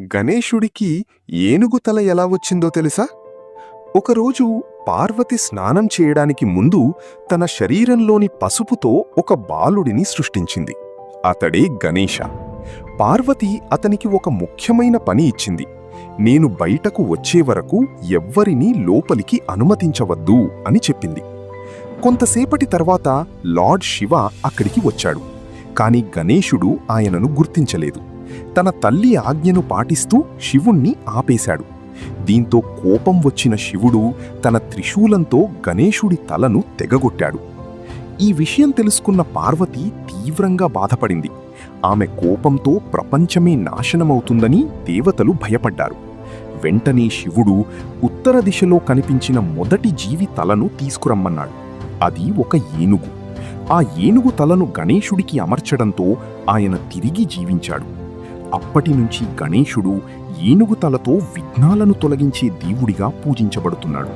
గణేశుడికి ఏనుగు తల ఎలా వచ్చిందో తెలుసా? ఒకరోజు పార్వతి స్నానం చేయడానికి ముందు తన శరీరంలోని పసుపుతో ఒక బాలుడిని సృష్టించింది. అతడే గణేశ. పార్వతి అతనికి ఒక ముఖ్యమైన పని ఇచ్చింది. నేను బయటకు వచ్చే వరకు ఎవ్వరినీ లోపలికి అనుమతించవద్దు అని చెప్పింది. కొంతసేపటి తర్వాత లార్డ్ శివ అక్కడికి వచ్చాడు. కాని గణేశుడు ఆయనను గుర్తించలేదు. తన తల్లి ఆజ్ఞను పాటిస్తూ శివుణ్ణి ఆపేశాడు. దీంతో కోపం వచ్చిన శివుడు తన త్రిశూలంతో గణేశుడి తలను తెగగొట్టాడు. ఈ విషయం తెలుసుకున్న పార్వతి తీవ్రంగా బాధపడింది. ఆమె కోపంతో ప్రపంచమే నాశనమవుతుందని దేవతలు భయపడ్డారు. వెంటనే శివుడు ఉత్తర దిశలో కనిపించిన మొదటి జీవి తలను తీసుకురమ్మన్నాడు. అది ఒక ఏనుగు. ఆ ఏనుగు తలను గణేశుడికి అమర్చడంతో ఆయన తిరిగి జీవించాడు. అప్పటినుంచి గణేశుడు ఏనుగు తలతో విఘ్నాలను తొలగించే దేవుడిగా పూజించబడుతున్నాడు.